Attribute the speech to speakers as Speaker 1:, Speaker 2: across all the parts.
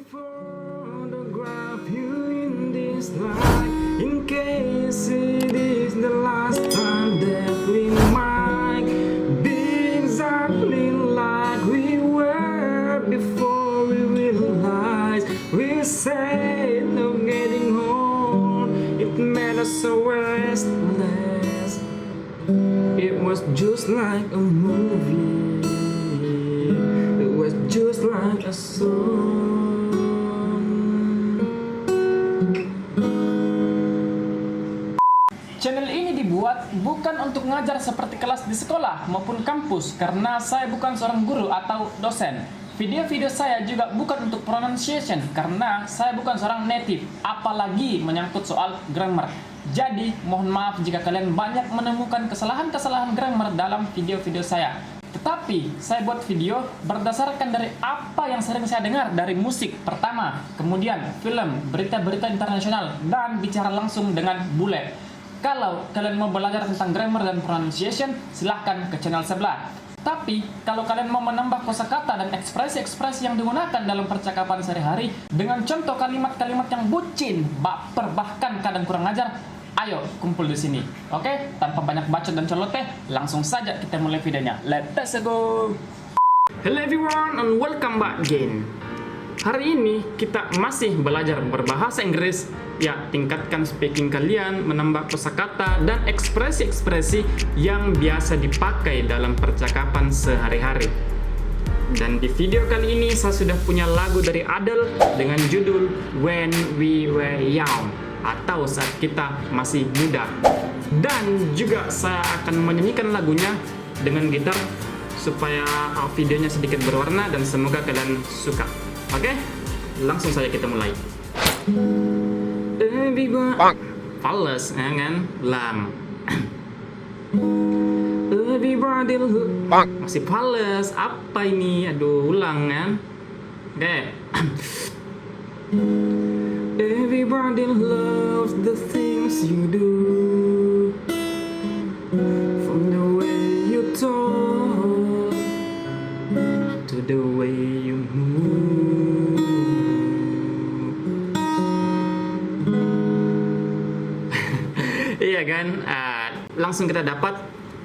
Speaker 1: photograph you in this life, in case it is the last time that we might be exactly like we were before we realized we said no getting old. It made us so restless. It was just like a movie. It was just like a song.
Speaker 2: Channel ini dibuat bukan untuk ngajar seperti kelas di sekolah maupun kampus karena saya bukan seorang guru atau dosen. Video-video saya juga bukan untuk pronunciation karena saya bukan seorang native, apalagi menyangkut soal grammar. Jadi, mohon maaf jika kalian banyak menemukan kesalahan-kesalahan grammar dalam video-video saya. Tetapi, saya buat video berdasarkan dari apa yang sering saya dengar dari musik pertama, kemudian film, berita-berita internasional, dan bicara langsung dengan bule. Kalau kalian mau belajar tentang grammar dan pronunciation, silahkan ke channel sebelah. Tapi, kalau kalian mau menambah kosakata dan ekspresi-ekspresi yang digunakan dalam percakapan sehari-hari dengan contoh kalimat-kalimat yang bucin, baper, bahkan kadang kurang ajar, ayo kumpul di sini. Oke? Tanpa banyak bacot dan celoteh, langsung saja kita mulai videonya. Let's go!
Speaker 1: Hello everyone and welcome back again. Hari ini kita masih belajar berbahasa Inggris. Ya, tingkatkan speaking kalian, menambah kosakata dan ekspresi-ekspresi yang biasa dipakai dalam percakapan sehari-hari. Dan di video kali ini saya sudah punya lagu dari Adele dengan judul When We Were Young atau saat kita masih muda. Dan juga saya akan menyanyikan lagunya dengan gitar supaya videonya sedikit berwarna dan semoga kalian suka. Oke, langsung saja kita mulai. Fals, ya kan? Lam. Everybody masih fals. Apa ini? Aduh, ulang kan? Oke. Everybody loves the things you do, from the way you talk to the way you move. Iya kan? Langsung kita dapat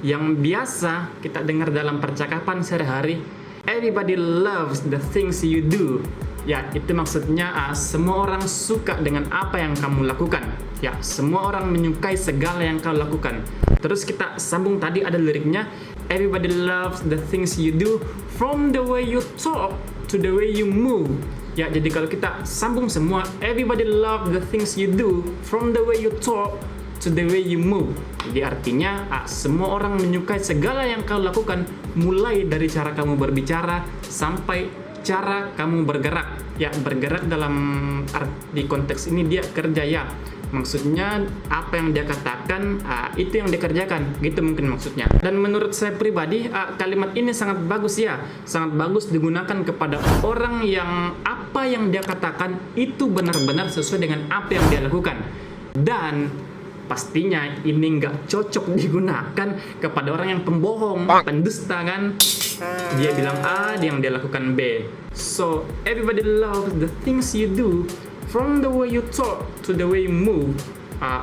Speaker 1: yang biasa kita dengar dalam percakapan sehari-hari. Everybody loves the things you do. Ya, itu maksudnya semua orang suka dengan apa yang kamu lakukan. Ya, semua orang menyukai segala yang kau lakukan. Terus kita sambung tadi ada liriknya. Everybody loves the things you do, from the way you talk to the way you move. Ya, jadi kalau kita sambung semua, everybody loves the things you do, from the way you talk to the way you move. Jadi artinya semua orang menyukai segala yang kau lakukan, mulai dari cara kamu berbicara sampai cara kamu bergerak. Ya, bergerak dalam di konteks ini dia kerja ya. Maksudnya apa yang dia katakan itu yang dikerjakan, gitu mungkin maksudnya. Dan menurut saya pribadi kalimat ini sangat bagus ya, sangat bagus digunakan kepada orang yang apa yang dia katakan itu benar-benar sesuai dengan apa yang dia lakukan. Dan pastinya ini nggak cocok digunakan kepada orang yang pembohong, pendusta kan. Dia bilang A, yang dia lakukan B. So, everybody loves the things you do, from the way you talk to the way you move.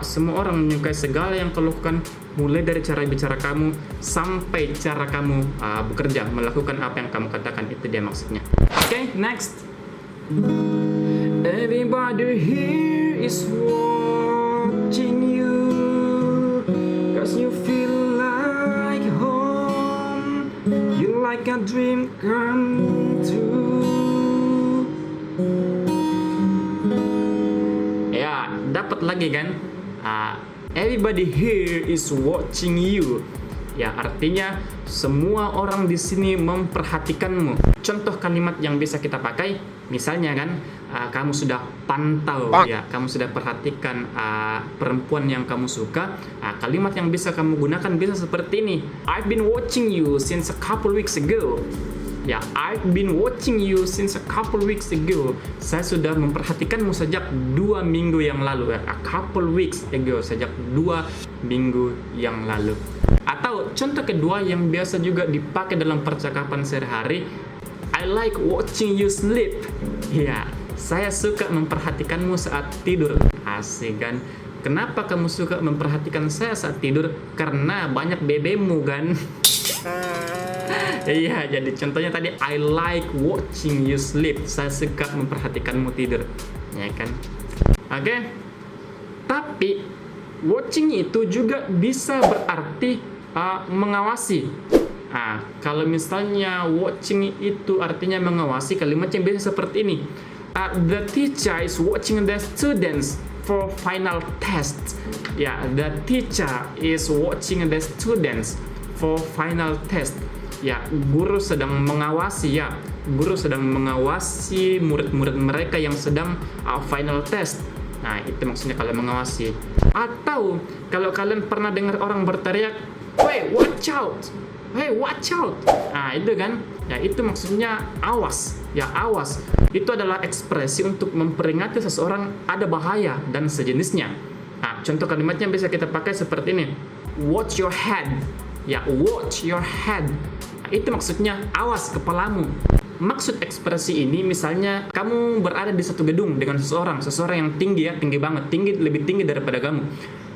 Speaker 1: Semua orang menyukai segala yang kau lakukan, mulai dari cara bicara kamu sampai cara kamu bekerja, melakukan apa yang kamu katakan. Itu dia maksudnya. Oke, next. Everybody here is watching you, 'cause you feel like home. You like a dream come true. Ya, dapat lagi kan? Everybody here is watching you. Ya, artinya semua orang di sini memperhatikanmu. Contoh kalimat yang bisa kita pakai, misalnya kan, kamu sudah pantau, ya, kamu sudah perhatikan perempuan yang kamu suka. Kalimat yang bisa kamu gunakan bisa seperti ini. I've been watching you since a couple weeks ago. Ya, I've been watching you since a couple weeks ago. Saya sudah memperhatikanmu sejak 2 minggu yang lalu. A couple weeks ago, sejak 2 minggu yang lalu. Atau contoh kedua yang biasa juga dipakai dalam percakapan sehari-hari, I like watching you sleep. Ya, saya suka memperhatikanmu saat tidur. Asik kan? Kenapa kamu suka memperhatikan saya saat tidur? Karena banyak bebemu kan? Iya, jadi contohnya tadi I like watching you sleep. Saya suka memperhatikanmu tidur, ya kan? Oke. Tapi watching itu juga bisa berarti mengawasi. Kalau misalnya watching itu artinya mengawasi, kalimatnya biasa seperti ini. The teacher is watching the students for final test. Ya, the teacher is watching the students for final test. Ya, guru sedang mengawasi ya. Guru sedang mengawasi murid-murid mereka yang sedang final test. Nah, itu maksudnya kalau mengawasi. Atau kalau kalian pernah dengar orang berteriak, "Hey, watch out! Hey, watch out!" Nah, itu kan. Ya, itu maksudnya awas. Ya, awas. Itu adalah ekspresi untuk memperingati seseorang ada bahaya dan sejenisnya. Nah, contoh kalimatnya bisa kita pakai seperti ini. Watch your head. Ya, watch your head. Nah, itu maksudnya awas kepalamu. Maksud ekspresi ini misalnya kamu berada di satu gedung dengan seseorang yang tinggi ya, tinggi banget, lebih tinggi daripada kamu.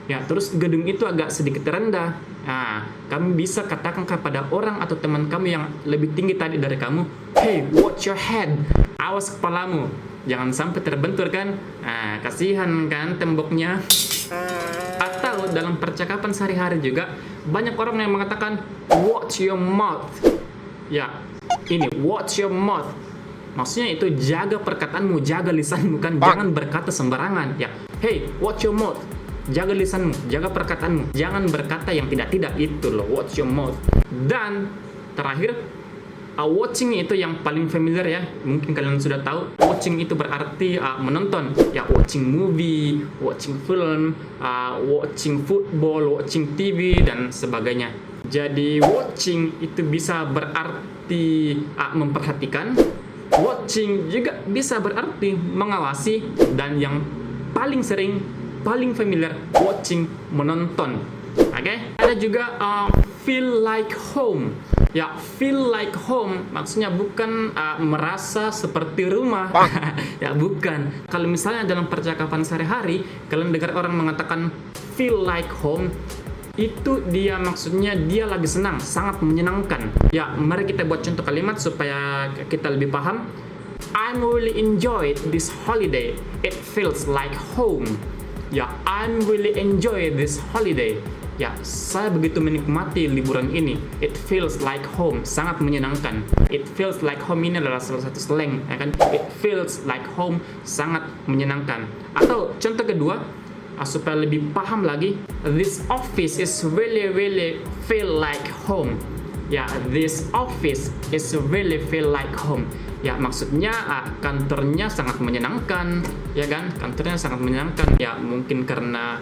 Speaker 1: Ya, terus gedung itu agak sedikit rendah. Nah, kamu bisa katakan kepada orang atau teman kamu yang lebih tinggi tadi dari kamu, "Hey, watch your head." Awas kepalamu. Jangan sampai terbentur kan? Nah, kasihan kan temboknya. Atau dalam percakapan sehari-hari juga banyak orang yang mengatakan watch your mouth. Ya, ini watch your mouth. Maksudnya itu jaga perkataanmu, jaga lisanmu kan, jangan berkata sembarangan. Ya, hey, watch your mouth. Jaga lisanmu, jaga perkataanmu, jangan berkata yang tidak-tidak, itu loh, watch your mouth. Dan terakhir, watching itu yang paling familiar ya, mungkin kalian sudah tahu. Watching itu berarti menonton, ya, watching movie, watching film, watching football, watching TV dan sebagainya. Jadi watching itu bisa berarti memperhatikan, watching juga bisa berarti mengawasi, dan yang paling sering, paling familiar, watching, menonton. Oke? Ada juga feel like home. Ya, feel like home maksudnya bukan merasa seperti rumah. Ya, bukan. Kalau misalnya dalam percakapan sehari-hari kalian dengar orang mengatakan feel like home, itu dia maksudnya dia lagi senang, sangat menyenangkan. Ya, mari kita buat contoh kalimat supaya kita lebih paham. I'm really enjoyed this holiday. It feels like home. Ya, I'm really enjoy this holiday. Ya, saya begitu menikmati liburan ini. It feels like home, sangat menyenangkan. It feels like home ini adalah salah satu slang, ya kan? It feels like home, sangat menyenangkan. Atau contoh kedua, supaya lebih paham lagi, this office is really feel like home. Ya, this office is really feel like home. Ya, maksudnya kantornya sangat menyenangkan, ya kan? Kantornya sangat menyenangkan. Ya, mungkin karena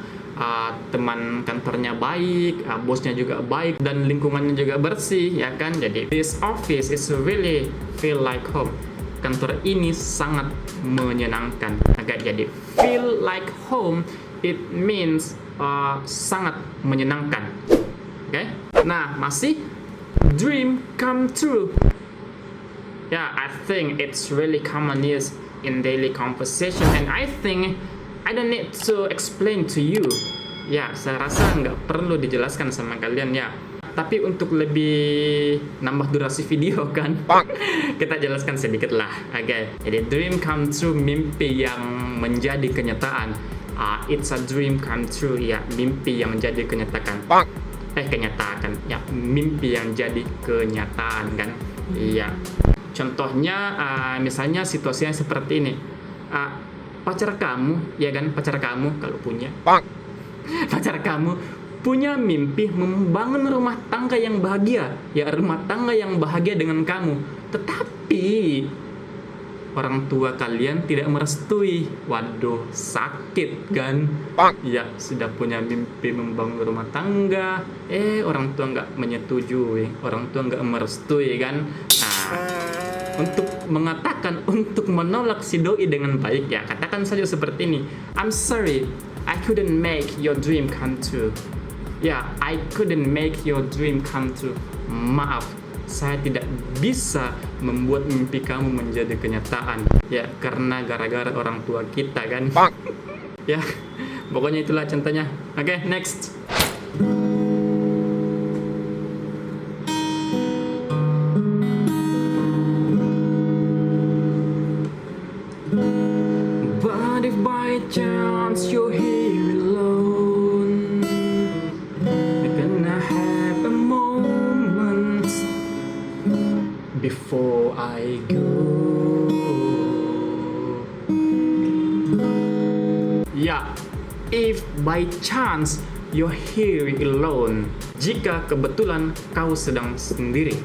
Speaker 1: teman kantornya baik, bosnya juga baik, dan lingkungannya juga bersih, ya kan? Jadi this office is really feel like home. Kantor ini sangat menyenangkan. Agak jadi feel like home, it means sangat menyenangkan. Oke? Nah, masih dream come true. Yeah, I think it's really common use in daily conversation, and I think I don't need to explain to you. Ya, saya rasa nggak perlu dijelaskan sama kalian ya. Tapi untuk lebih nambah durasi video kan, kita jelaskan sedikit lah. Oke, jadi dream come true, mimpi yang menjadi kenyataan. It's a dream come true, ya, mimpi yang menjadi kenyataan. Kenyataan, ya, mimpi yang jadi kenyataan kan. Iya. Contohnya, misalnya situasinya seperti ini. Pacar kamu, ya kan, pacar kamu kalau punya, pacar kamu punya mimpi membangun rumah tangga yang bahagia, ya, rumah tangga yang bahagia dengan kamu. Tetapi orang tua kalian tidak merestui. Waduh, sakit kan? Ya, sudah punya mimpi membangun rumah tangga, orang tua nggak menyetujui, orang tua nggak merestui kan? Untuk mengatakan, untuk menolak si doi dengan baik, ya, katakan saja seperti ini. I'm sorry, I couldn't make your dream come true. Ya, I couldn't make your dream come true. Maaf, saya tidak bisa membuat mimpi kamu menjadi kenyataan. Ya, karena gara-gara orang tua kita kan. Ya, pokoknya itulah contohnya. Oke, next. But if by chance you're here alone, you're gonna have a moment before I go. Ya, if by chance you're here alone, jika kebetulan kau sedang sendiri.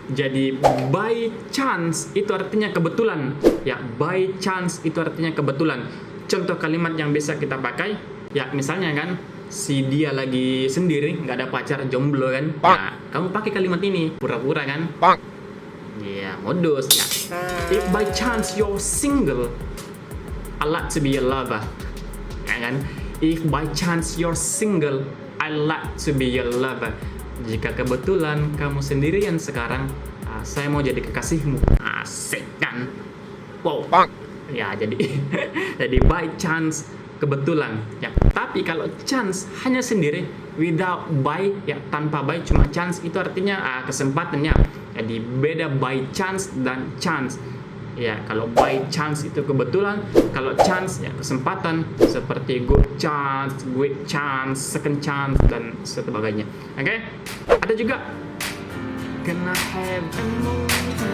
Speaker 1: Jadi by chance itu artinya kebetulan. Ya, by chance itu artinya kebetulan. Contoh kalimat yang bisa kita pakai, ya misalnya kan, si dia lagi sendiri, nggak ada pacar, jomblo kan. Nah, kamu pakai kalimat ini, pura-pura kan. Ya, modus ya. If by chance you're single, I like to be a lover. Ya kan? If by chance you're single, I like to be your lover. Jika kebetulan kamu sendirian sekarang, saya mau jadi kekasihmu. Asik kan? Wow. Ya, jadi jadi by chance, kebetulan. Ya, tapi kalau chance hanya sendiri, without by, ya tanpa by, cuma chance, itu artinya kesempatannya. Jadi beda by chance dan chance. Ya, kalau by chance itu kebetulan, kalau chance ya kesempatan, seperti good chance, great chance, second chance, dan sebagainya. Oke? Ada juga gonna have a moment